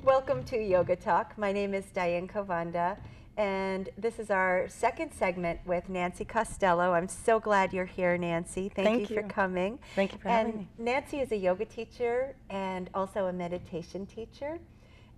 Welcome to Yoga Talk. My name is Diane Covanda, and this is our second segment with Nancy Costello. I'm so glad you're here, Nancy. Thank you for coming. Thank you for having me. Nancy is a yoga teacher and also a meditation teacher.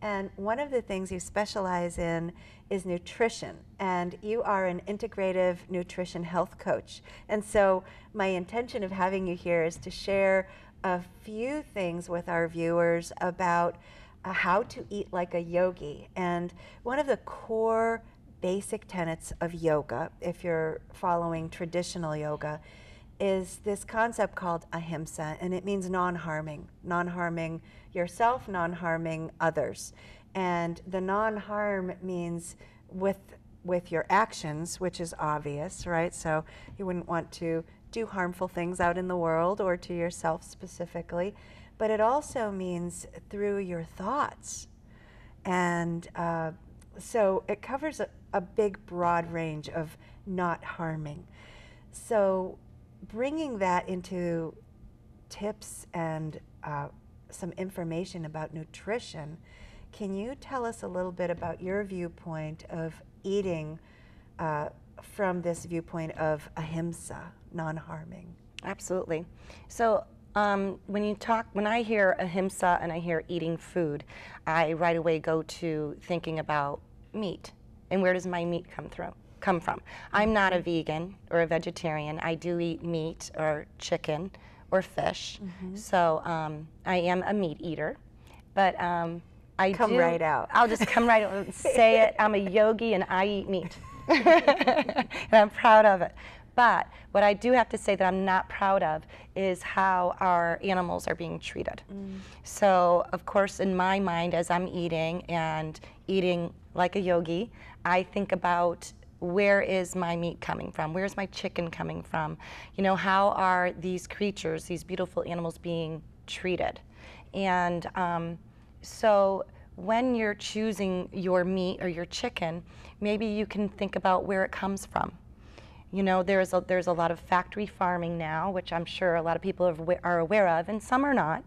And one of the things you specialize in is nutrition, and you are an integrative nutrition health coach. And so my intention of having you here is to share a few things with our viewers about how to eat like a yogi. And one of the core basic tenets of yoga, if you're following traditional yoga, is this concept called ahimsa, and it means non-harming. Non-harming yourself, non-harming others. And the non-harm means with your actions, which is obvious, right? So you wouldn't want to do harmful things out in the world or to yourself specifically. But it also means through your thoughts. And so it covers a big, broad range of not harming. So bringing that into tips and some information about nutrition, can you tell us a little bit about your viewpoint of eating from this viewpoint of ahimsa, non-harming? Absolutely. So when I hear ahimsa and I hear eating food, I right away go to thinking about meat. And where does my meat come from? I'm not a vegan or a vegetarian. I do eat meat or chicken or fish. So I am a meat eater. But Come right out. I'll just come right out and say it. I'm a yogi and I eat meat. And I'm proud of it. But what I do have to say that I'm not proud of is how our animals are being treated. So, of course, in my mind, as I'm eating and eating like a yogi, I think about where is my meat coming from? Where's my chicken coming from? You know, how are these creatures, these beautiful animals, being treated? And so when you're choosing your meat or your chicken, maybe you can think about where it comes from. You know, there's a lot of factory farming now, which I'm sure a lot of people are aware of, and some are not.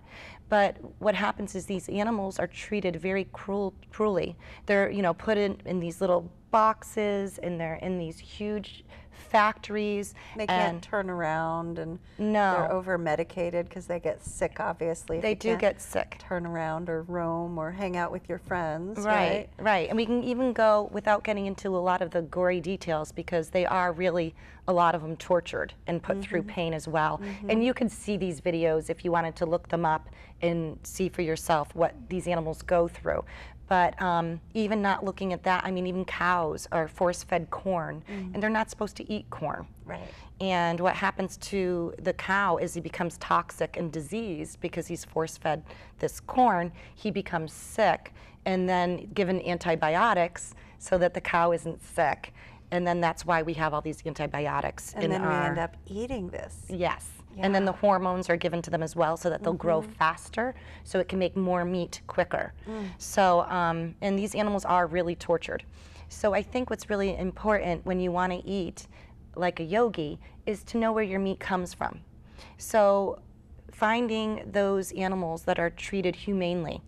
But what happens is these animals are treated very cruelly. They're, you know, put in these little boxes, and they're in these huge factories. They can't turn around, and they're over-medicated because they get sick, obviously. They do get sick. Turn around or roam or hang out with your friends, right? Right, and we can even go without getting into a lot of the gory details, because they are really, a lot of them, tortured and put through pain as well. And you can see these videos if you wanted to look them up and see for yourself what these animals go through. But even not looking at that, I mean, even cows are force-fed corn, and they're not supposed to eat corn. Right. And what happens to the cow is he becomes toxic and diseased because he's force-fed this corn. He becomes sick and then given antibiotics so that the cow isn't sick. And then that's why we have all these antibiotics and then we end up eating this. Yes. And then the hormones are given to them as well so that they'll grow faster, so it can make more meat quicker. So, and these animals are really tortured. So I think what's really important when you want to eat like a yogi is to know where your meat comes from. So finding those animals that are treated humanely,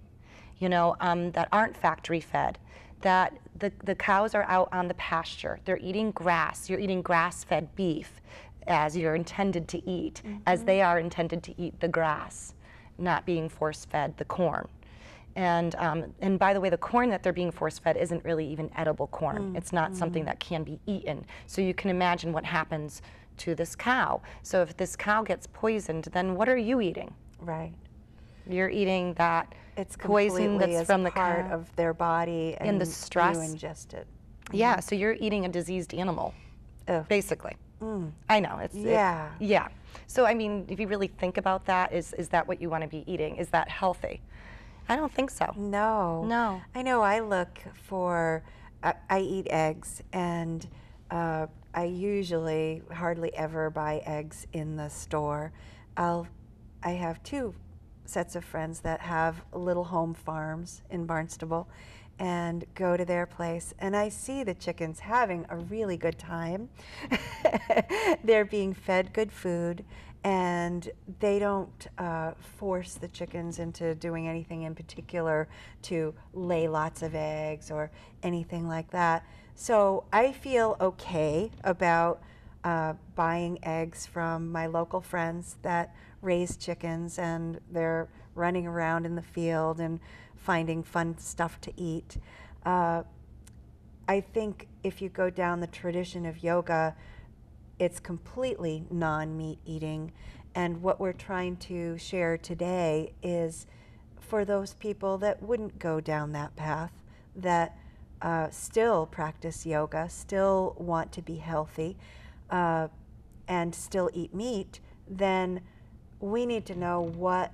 you know, that aren't factory fed, that the cows are out on the pasture, they're eating grass, you're eating grass-fed beef, as you're intended to eat, as they are intended to eat the grass, not being force-fed the corn. And by the way, the corn that they're being force-fed isn't really even edible corn. It's not something that can be eaten. So you can imagine what happens to this cow. So if this cow gets poisoned, then what are you eating? Right. You're eating that it's poison that's from the part cow. of their body, and the stress. You ingest it. Yeah, so you're eating a diseased animal, basically. I know. Yeah. So, I mean, if you really think about that, is that what you want to be eating? Is that healthy? I don't think so. No. No. I know I look for, I eat eggs, and I usually hardly ever buy eggs in the store. I have two sets of friends that have little home farms in Barnstable, and go to their place, and I see the chickens having a really good time. They're being fed good food, and they don't force the chickens into doing anything in particular to lay lots of eggs or anything like that. So I feel okay about buying eggs from my local friends that raise chickens, and they're running around in the field and finding fun stuff to eat. I think if you go down the tradition of yoga, it's completely non-meat eating. And what we're trying to share today is for those people that wouldn't go down that path, that still practice yoga, still want to be healthy, and still eat meat, then we need to know what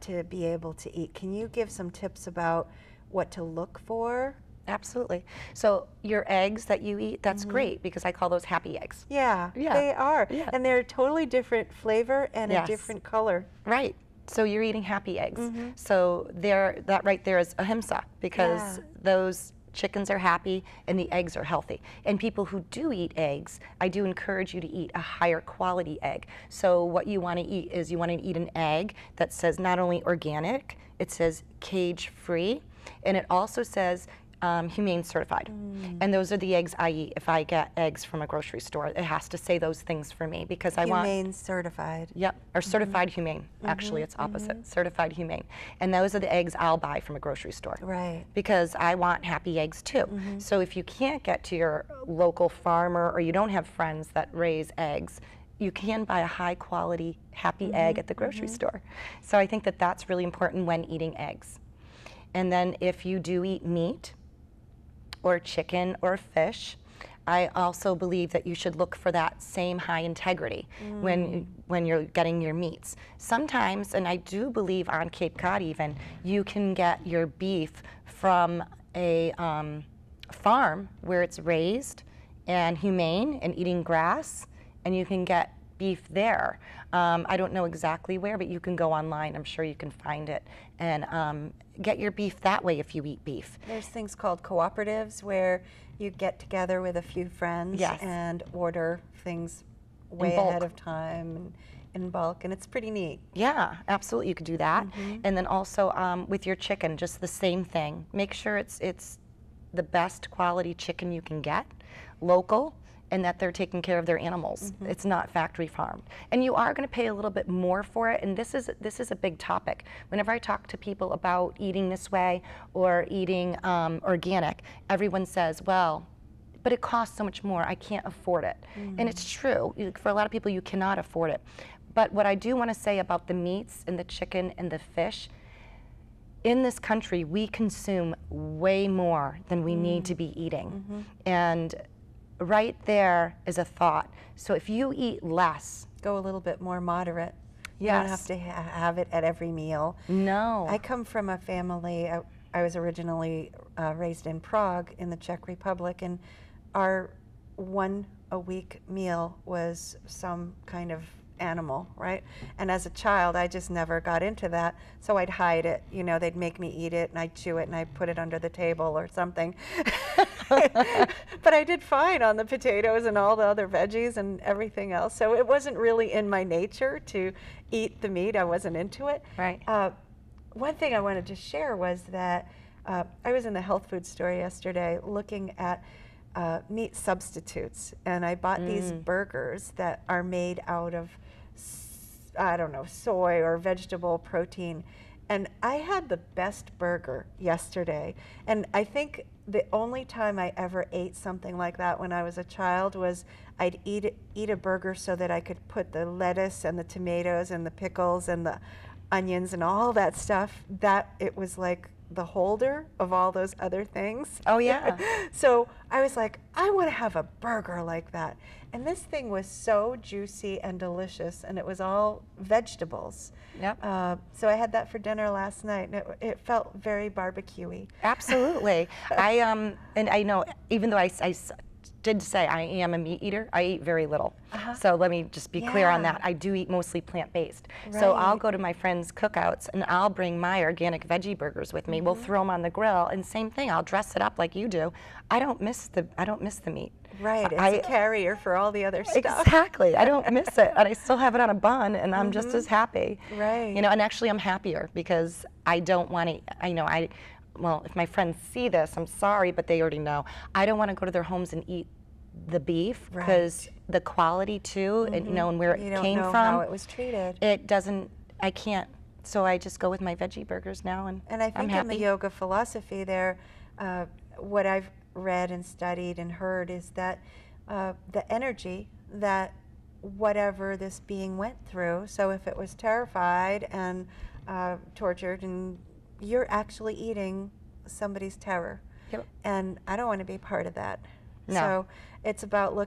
to be able to eat. Can you give some tips about what to look for? Absolutely. So your eggs that you eat, that's great, because I call those happy eggs. Yeah, Yeah. they are. Yeah. And they're a totally different flavor and Yes. a different color. Right. So you're eating happy eggs. So that right there is ahimsa, because Yeah. those chickens are happy and the eggs are healthy. And people who do eat eggs, I do encourage you to eat a higher quality egg. So what you want to eat is you want to eat an egg that says not only organic, it says cage free, and it also says humane certified. And those are the eggs I eat. If I get eggs from a grocery store, it has to say those things for me, because I want Humane certified. Yep, or certified humane. Actually, it's opposite, certified humane. And those are the eggs I'll buy from a grocery store. Right. Because I want happy eggs too. So if you can't get to your local farmer, or you don't have friends that raise eggs, you can buy a high quality happy egg at the grocery store. So I think that that's really important when eating eggs. And then if you do eat meat, or chicken or fish, I also believe that you should look for that same high integrity when you're getting your meats. Sometimes, and I do believe on Cape Cod even, you can get your beef from a farm where it's raised and humane and eating grass, and you can get beef there. I don't know exactly where, but you can go online. I'm sure you can find it, and get your beef that way if you eat beef. There's things called cooperatives where you get together with a few friends Yes. and order things way bulk. ahead of time and in bulk, and it's pretty neat. Yeah, absolutely, you could do that. And then also with your chicken, just the same thing. Make sure it's the best quality chicken you can get, local, and that they're taking care of their animals. It's not factory farmed. And you are going to pay a little bit more for it, and this is a big topic. Whenever I talk to people about eating this way or eating organic, everyone says, well, but it costs so much more, I can't afford it. And it's true. For a lot of people, you cannot afford it. But what I do want to say about the meats and the chicken and the fish, in this country, we consume way more than we need to be eating. And right there is a thought. So if you eat less, Go a little bit more moderate. You Yes. don't have to have it at every meal. no. I come from a family, I was originally raised in Prague in the Czech Republic, and our one a week meal was some kind of animal, right? And as a child, I just never got into that, so I'd hide it. You know, they'd make me eat it, and I'd chew it, and I'd put it under the table or something. But I did fine on the potatoes and all the other veggies and everything else. So it wasn't really in my nature to eat the meat. I wasn't into it. Right. One thing I wanted to share was that I was in the health food store yesterday looking at meat substitutes, and I bought these burgers that are made out of, I don't know, soy or vegetable protein. And I had the best burger yesterday. And I think the only time I ever ate something like that when I was a child was I'd eat a burger so that I could put the lettuce and the tomatoes and the pickles and the onions and all that stuff, that it was like the holder of all those other things. Oh, yeah. So I was like, I want to have a burger like that. And this thing was so juicy and delicious, and it was all vegetables. Yep. So I had that for dinner last night, and it felt very barbecue-y. Absolutely. And I know, even though I did say I am a meat eater. I eat very little. So let me just be clear on that. I do eat mostly plant-based. So I'll go to my friends' cookouts and I'll bring my organic veggie burgers with me. We'll throw them on the grill, and same thing. I'll dress it up like you do. I don't miss the meat. Right, it's a carrier for all the other stuff. Exactly. I don't miss it, and I still have it on a bun, and I'm just as happy. Right. You know, and actually I'm happier because I don't want to. Well, if my friends see this, I'm sorry, but they already know. I don't want to go to their homes and eat the beef because the quality too, and and where it came from, how it was treated. It doesn't. I can't. So I just go with my veggie burgers now, and I think I'm happy. in the yoga philosophy, there, what I've read and studied and heard is that the energy that whatever this being went through. So if it was terrified and tortured, and you're actually eating somebody's terror. Yep. And I don't want to be part of that. No. So it's about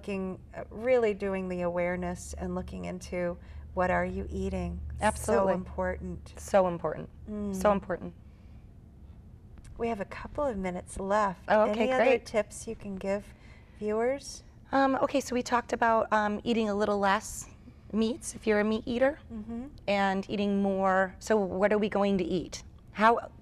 really doing the awareness and looking into what are you eating. Absolutely. So important. So important. So important. We have a couple of minutes left. Oh, okay, Any other great. tips you can give viewers? Okay, so we talked about eating a little less meats if you're a meat eater, and eating more. So what are we going to eat?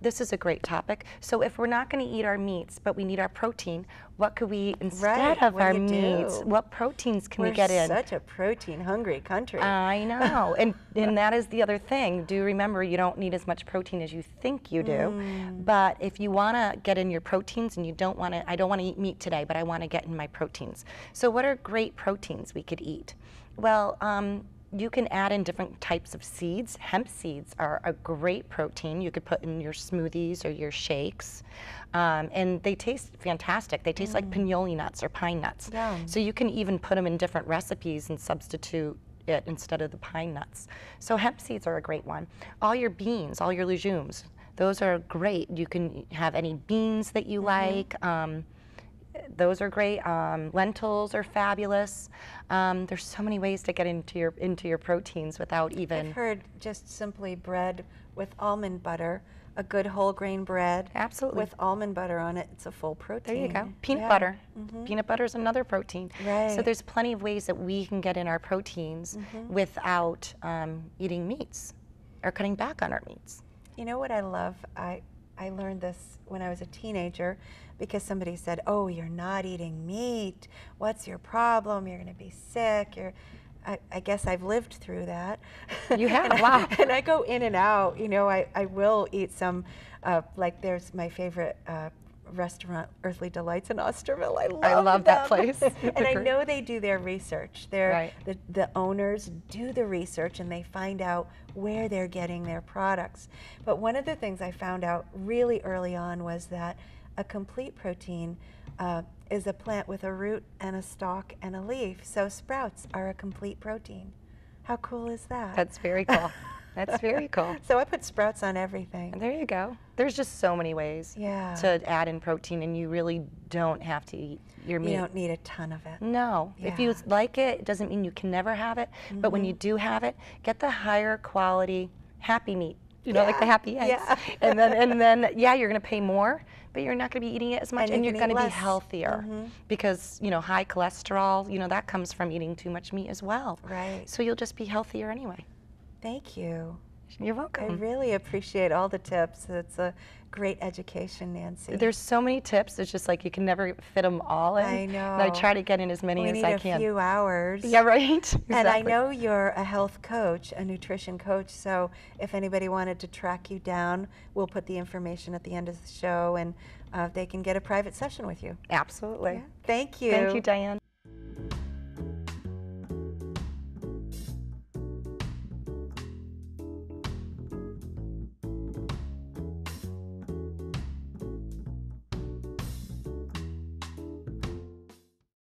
This is a great topic. So if we're not going to eat our meats, but we need our protein, what could we eat instead of our meats? What proteins can we get in? We're such a protein-hungry country. I know, and that is the other thing. Do remember, you don't need as much protein as you think you do. But if you want to get in your proteins, and you don't want to, I don't want to eat meat today, but I want to get in my proteins. So what are great proteins we could eat? Well, you can add in different types of seeds. Hemp seeds are a great protein you could put in your smoothies or your shakes. And they taste fantastic. They taste like pinole nuts or pine nuts. Yum. So you can even put them in different recipes and substitute it instead of the pine nuts. So hemp seeds are a great one. All your beans, all your legumes, those are great. You can have any beans that you like. Those are great. Lentils are fabulous. There's so many ways to get into your proteins without even. I've heard just simply bread with almond butter, a good whole grain bread. Absolutely. With almond butter on it, it's a full protein. There you go. Peanut butter. Peanut butter is another protein. Right. So there's plenty of ways that we can get in our proteins without eating meats or cutting back on our meats. You know what I love? I learned this when I was a teenager because somebody said, "Oh, you're not eating meat. What's your problem? You're going to be sick." I guess I've lived through that. You have? Wow. And I go in and out. You know, I will eat some, like there's my favorite restaurant, Earthly Delights in Osterville. I love that them. place. And I know they do their research. The owners do the research and they find out where they're getting their products. But one of the things I found out really early on was that a complete protein is a plant with a root and a stalk and a leaf. So sprouts are a complete protein. How cool is that? That's very cool. That's very cool. So I put sprouts on everything. There you go. There's just so many ways to add in protein, and you really don't have to eat your meat. You don't need a ton of it. No. If you like it, it doesn't mean you can never have it. But when you do have it, get the higher quality happy meat. You know, like the happy eggs. And then you're going to pay more, but you're not going to be eating it as much, and you're going to be healthier because, you know, high cholesterol, you know, that comes from eating too much meat as well. Right. So you'll just be healthier anyway. Thank you. You're welcome. I really appreciate all the tips. It's a great education, Nancy. There's so many tips. It's just like you can never fit them all in. I know. And I try to get in as many as I can. We need a few hours. Yeah, right. Exactly. And I know you're a health coach, a nutrition coach, so if anybody wanted to track you down, we'll put the information at the end of the show, and they can get a private session with you. Absolutely. Yeah. Thank you. Thank you, Diane.